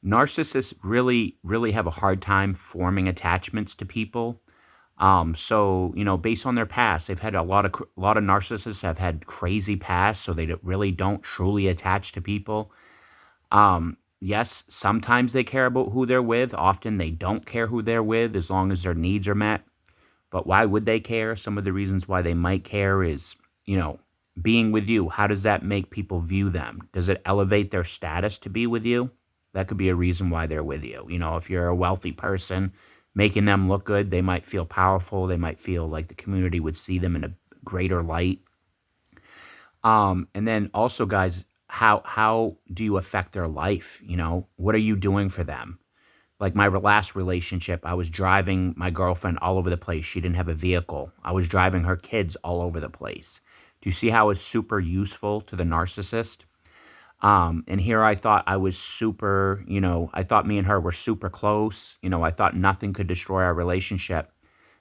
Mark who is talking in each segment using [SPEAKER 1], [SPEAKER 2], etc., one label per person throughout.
[SPEAKER 1] Narcissists really have a hard time forming attachments to people. Based on their past, they've had a lot of narcissists have had crazy past, so they really don't truly attach to people. Yes, sometimes they care about who they're with. Often they don't care who they're with as long as their needs are met. But why would they care? Some of the reasons why they might care is, you know, being with you. How does that make people view them? Does it elevate their status to be with you? That could be a reason why they're with you. You know, if you're a wealthy person, making them look good, they might feel powerful. They might feel like the community would see them in a greater light. And then also, guys, how do you affect their life? You know, what are you doing for them? Like my last relationship, I was driving my girlfriend all over the place. She didn't have a vehicle. I was driving her kids all over the place. Do you see how it's super useful to the narcissist? And here I thought I was super, I thought me and her were super close. I thought nothing could destroy our relationship.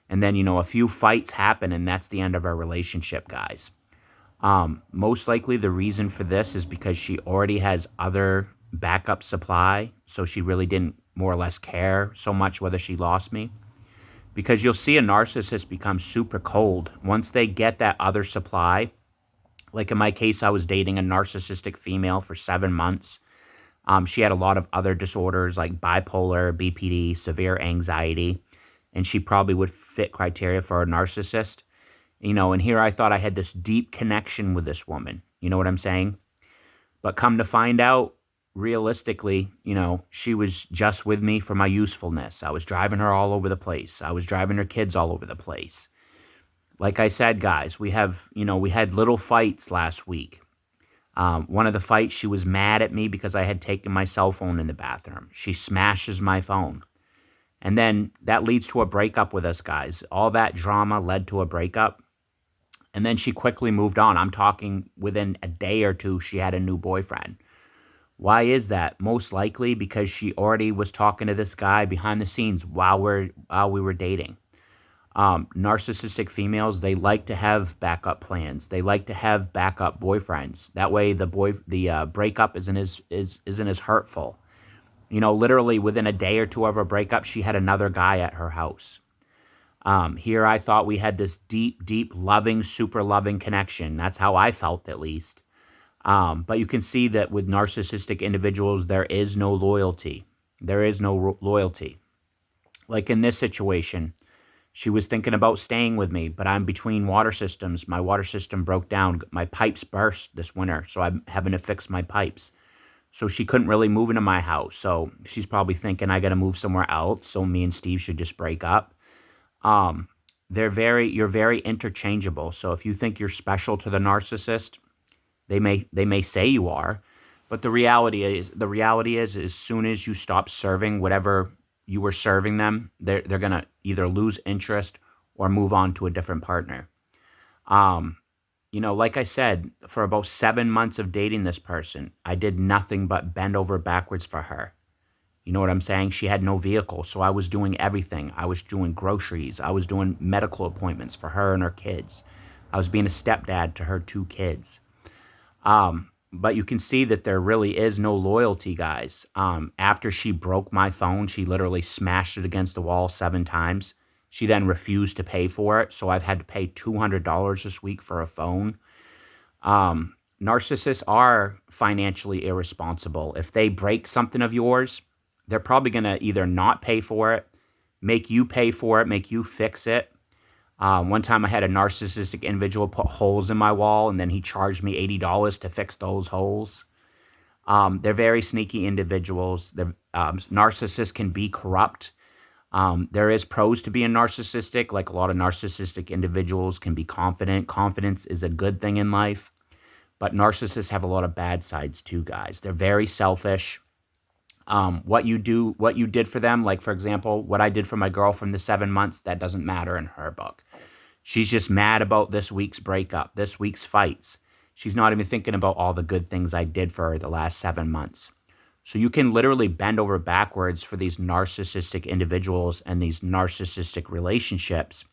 [SPEAKER 1] And then, a few fights happen and that's the end of our relationship, guys. Most likely the reason for this is because she already has other backup supply. So she really didn't more or less care so much whether she lost me. Because you'll see a narcissist become super cold once they get that other supply. Like in my case, I was dating a narcissistic female for 7 months. She had a lot of other disorders like bipolar, BPD, severe anxiety, and she probably would fit criteria for a narcissist. And here I thought I had this deep connection with this woman. You know what I'm saying? But come to find out, realistically, she was just with me for my usefulness. I was driving her all over the place. I was driving her kids all over the place. Like I said, guys, we had little fights last week. One of the fights, she was mad at me because I had taken my cell phone in the bathroom. She smashes my phone. And then that leads to a breakup with us, guys. All that drama led to a breakup. And then she quickly moved on. I'm talking within a day or two, she had a new boyfriend. Why is that? Most likely because she already was talking to this guy behind the scenes while we were dating. Narcissistic females, they like to have backup plans. They like to have backup boyfriends. That way, the breakup isn't as hurtful. Literally within a day or two of her breakup, she had another guy at her house. Here I thought we had this deep, deep, loving, super loving connection. That's how I felt, at least. But you can see that with narcissistic individuals, there is no loyalty. There is no loyalty. Like in this situation, she was thinking about staying with me, but I'm between water systems. My water system broke down. My pipes burst this winter, so I'm having to fix my pipes. So she couldn't really move into my house. So she's probably thinking I got to move somewhere else. So me and Steve should just break up. You're very interchangeable. So if you think you're special to the narcissist, they may say you are, but the reality is as soon as you stop serving whatever you were serving them, they're gonna either lose interest or move on to a different partner. Like I said, for about 7 months of dating this person, I did nothing but bend over backwards for her. You know what I'm saying? She had no vehicle, so I was doing everything. I was doing groceries. I was doing medical appointments for her and her kids. I was being a stepdad to her two kids. But you can see that there really is no loyalty, guys. After she broke my phone, she literally smashed it against the wall 7 times. She then refused to pay for it, so I've had to pay $200 this week for a phone. Narcissists are financially irresponsible. If they break something of yours, they're probably going to either not pay for it, make you pay for it, make you fix it. One time I had a narcissistic individual put holes in my wall and then he charged me $80 to fix those holes. They're very sneaky individuals. Narcissists can be corrupt. There is pros to being narcissistic, like a lot of narcissistic individuals can be confident. Confidence is a good thing in life, but narcissists have a lot of bad sides too, guys. They're very selfish. What you did for them, like for example, what I did for my girlfriend the 7 months, that doesn't matter in her book. She's just mad about this week's breakup, this week's fights. She's not even thinking about all the good things I did for her the last 7 months. So you can literally bend over backwards for these narcissistic individuals and these narcissistic relationships.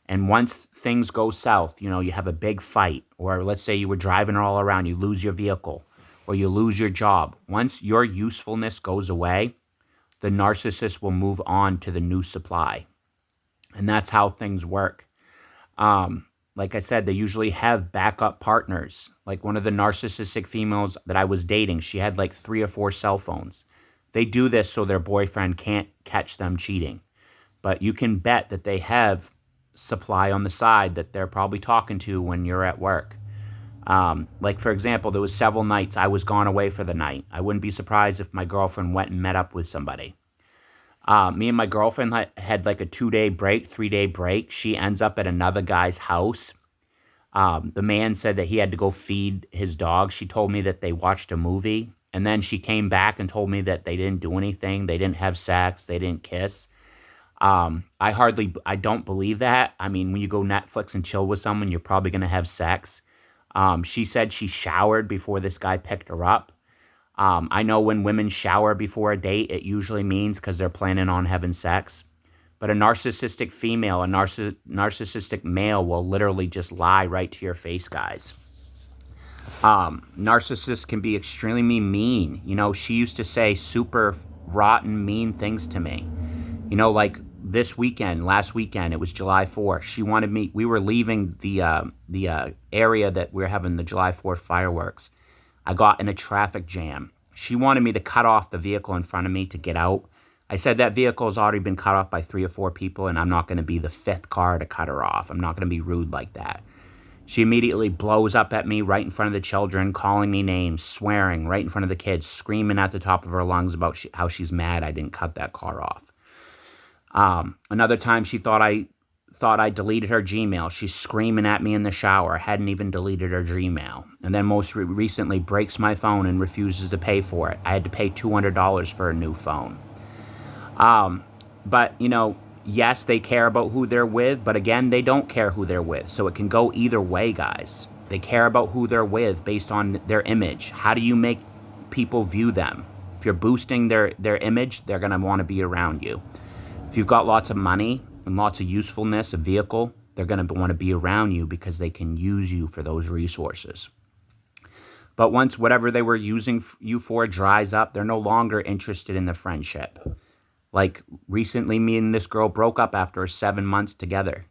[SPEAKER 1] And once things go south, you have a big fight, or let's say you were driving her all around, you lose your vehicle. or you lose your job. Once your usefulness goes away, the narcissist will move on to the new supply. And that's how things work. Like I said, they usually have backup partners. Like one of the narcissistic females that I was dating, she had like 3 or 4 cell phones. They do this so their boyfriend can't catch them cheating. But you can bet that they have supply on the side that they're probably talking to when you're at work. Like for example, there was several nights I was gone away for the night. I wouldn't be surprised if my girlfriend went and met up with somebody. Me and my girlfriend had like a 2-day break, 3-day break. She ends up at another guy's house. The man said that he had to go feed his dog. She told me that they watched a movie. And then she came back and told me that they didn't do anything. They didn't have sex. They didn't kiss. I don't believe that. I mean, when you go Netflix and chill with someone, you're probably going to have sex. She said she showered before this guy picked her up. I know when women shower before a date, it usually means because they're planning on having sex. But a narcissistic female, a narcissistic male will literally just lie right to your face, guys. Narcissists can be extremely mean. You know, she used to say super rotten, mean things to me. You know, like last weekend, it was July 4th. She wanted me, we were leaving the area that we were having the July 4th fireworks. I got in a traffic jam. She wanted me to cut off the vehicle in front of me to get out. I said that vehicle has already been cut off by 3 or 4 people, and I'm not going to be the 5th car to cut her off. I'm not going to be rude like that. She immediately blows up at me right in front of the children, calling me names, swearing right in front of the kids, screaming at the top of her lungs about how she's mad I didn't cut that car off. Another time she thought I deleted her Gmail. She's screaming at me in the shower. Hadn't even deleted her Gmail. And then most recently breaks my phone and refuses to pay for it. I had to pay $200 for a new phone. But, you know, yes, they care about who they're with, but again, they don't care who they're with. So it can go either way, guys. They care about who they're with based on their image. How do you make people view them? If you're boosting their image, they're going to want to be around you. If you've got lots of money and lots of usefulness, a vehicle, they're going to want to be around you because they can use you for those resources. But once whatever they were using you for dries up, they're no longer interested in the friendship. Like recently, me and this girl broke up after 7 months together.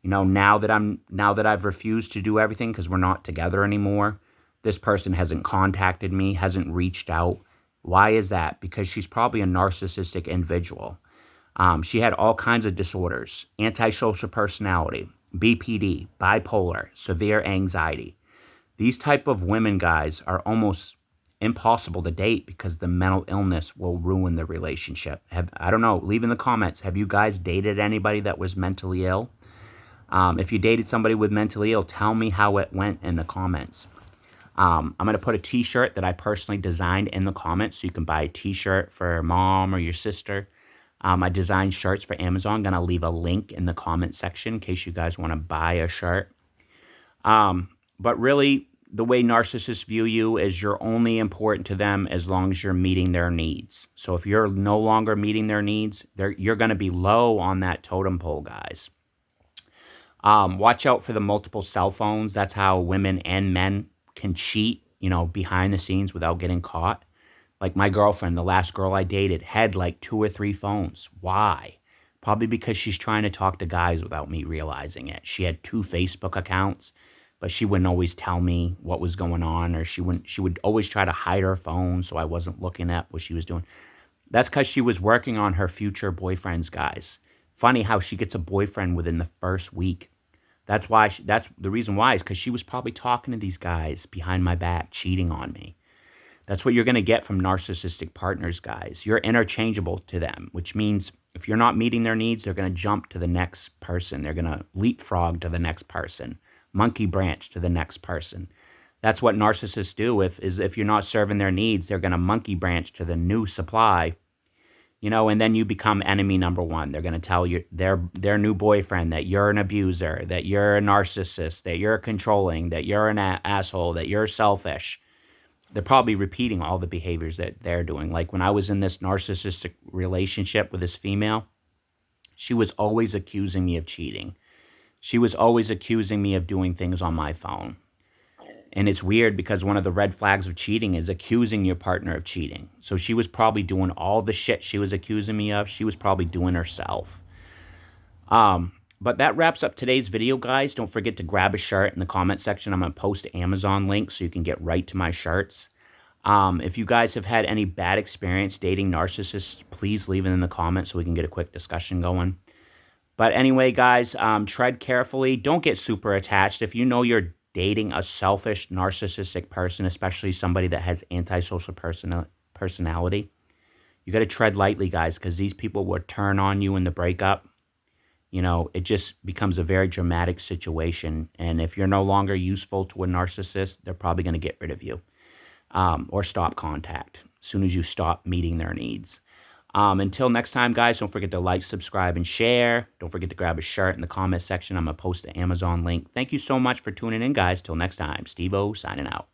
[SPEAKER 1] You know, now that I've refused to do everything because we're not together anymore, this person hasn't contacted me, hasn't reached out. Why is that? Because she's probably a narcissistic individual. She had all kinds of disorders: antisocial personality, BPD, bipolar, severe anxiety. These type of women, guys, are almost impossible to date because the mental illness will ruin the relationship. I don't know, leave in the comments, have you guys dated anybody that was mentally ill? If you dated somebody with mentally ill, tell me how it went in the comments. I'm going to put a t-shirt that I personally designed in the comments, so you can buy a t-shirt for mom or your sister. I designed shirts for Amazon. I'm going to leave a link in the comment section in case you guys want to buy a shirt. But really, the way narcissists view you is you're only important to them as long as you're meeting their needs. So if you're no longer meeting their needs, you're going to be low on that totem pole, guys. Watch out for the multiple cell phones. That's how women and men can cheat, you know, behind the scenes without getting caught. Like my girlfriend, the last girl I dated, had like 2 or 3 phones. Why? Probably because she's trying to talk to guys without me realizing it. She had 2 Facebook accounts, but she wouldn't always tell me what was going on, or she would always try to hide her phone so I wasn't looking at what she was doing. That's because she was working on her future boyfriends, guys. Funny how she gets a boyfriend within the first week. That's the reason why is because she was probably talking to these guys behind my back, cheating on me. That's what you're going to get from narcissistic partners, guys. You're interchangeable to them, which means if you're not meeting their needs, they're going to jump to the next person. They're going to leapfrog to the next person, monkey branch to the next person. That's what narcissists do. If you're not serving their needs, they're going to monkey branch to the new supply, you know, and then you become enemy number 1. They're going to tell you their new boyfriend that you're an abuser, that you're a narcissist, that you're controlling, that you're an asshole, that you're selfish. They're probably repeating all the behaviors that they're doing. Like when I was in this narcissistic relationship with this female, she was always accusing me of cheating. She was always accusing me of doing things on my phone. And it's weird because one of the red flags of cheating is accusing your partner of cheating. So she was probably doing all the shit she was accusing me of. She was probably doing herself. But that wraps up today's video, guys. Don't forget to grab a shirt in the comment section. I'm going to post an Amazon link so you can get right to my shirts. If you guys have had any bad experience dating narcissists, please leave it in the comments so we can get a quick discussion going. But anyway, guys, tread carefully. Don't get super attached. If you know you're dating a selfish, narcissistic person, especially somebody that has antisocial personality, you got to tread lightly, guys, because these people will turn on you in the breakup. You know, it just becomes a very dramatic situation. And if you're no longer useful to a narcissist, they're probably going to get rid of you or stop contact as soon as you stop meeting their needs. Until next time, guys, don't forget to like, subscribe, and share. Don't forget to grab a shirt in the comment section. I'm going to post the Amazon link. Thank you so much for tuning in, guys. Till next time, Steve-O signing out.